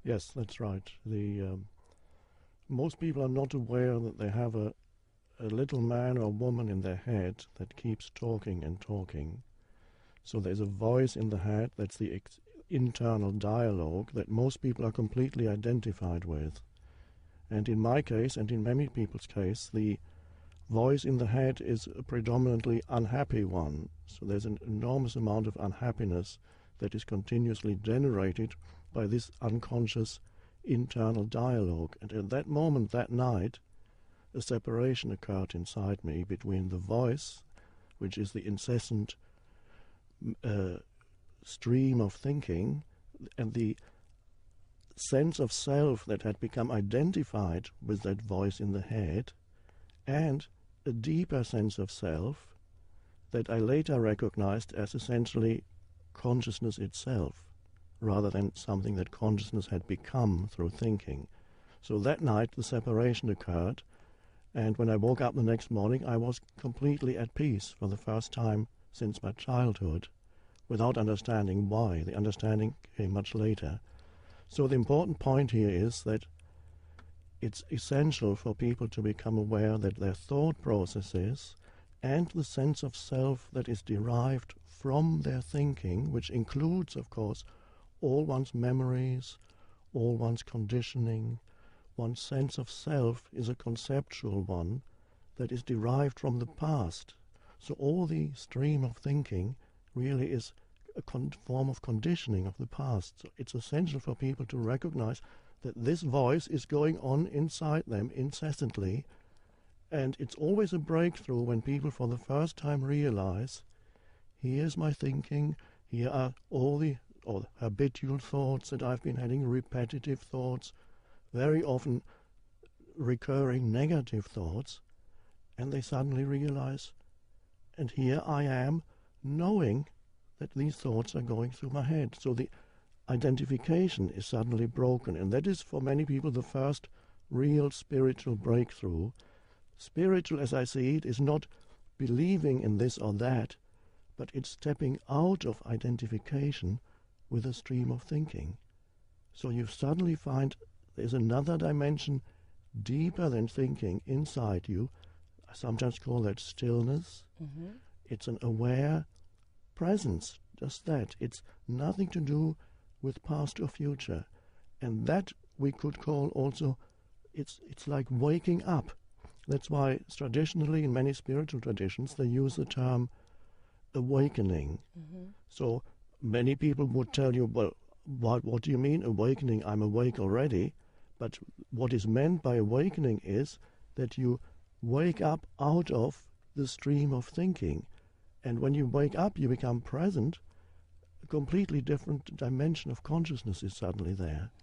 Yes, that's right. Most people are not aware that they have a little man or woman in their head that keeps talking and talking. So there's a voice in the head, that's the internal dialogue that most people are completely identified with. And in my case, and in many people's case, the voice in the head is a predominantly unhappy one. So there's an enormous amount of unhappiness that is continuously generated by this unconscious internal dialogue. And at that moment, that night, a separation occurred inside me between the voice, which is the incessant stream of thinking, and the sense of self that had become identified with that voice in the head, and a deeper sense of self that I later recognized as essentially consciousness itself, rather than something that consciousness had become through thinking. So that night the separation occurred, and when I woke up the next morning I was completely at peace for the first time since my childhood, without understanding why. The understanding came much later. So the important point here is that it's essential for people to become aware that their thought processes and the sense of self that is derived from their thinking, which includes, of course, all one's memories, all one's conditioning, one's sense of self is a conceptual one that is derived from the past. So all the stream of thinking really is a form of conditioning of the past. So it's essential for people to recognize that this voice is going on inside them incessantly, and it's always a breakthrough when people for the first time realize, here's my thinking, here are all the habitual thoughts that I've been having, repetitive thoughts, very often recurring negative thoughts, and they suddenly realize, and here I am knowing that these thoughts are going through my head. So the identification is suddenly broken, and that is for many people the first real spiritual breakthrough. Spiritual, as I see it, is not believing in this or that, but it's stepping out of identification with a stream of thinking. So you suddenly find there's another dimension deeper than thinking inside you. I sometimes call that stillness. Mm-hmm. It's an aware presence, just that. It's nothing to do with past or future. And that we could call also, it's like waking up. That's why traditionally in many spiritual traditions they use the term awakening. Mm-hmm. So many people would tell you, well, what do you mean awakening? I'm awake already. But what is meant by awakening is that you wake up out of the stream of thinking. And when you wake up, you become present. A completely different dimension of consciousness is suddenly there.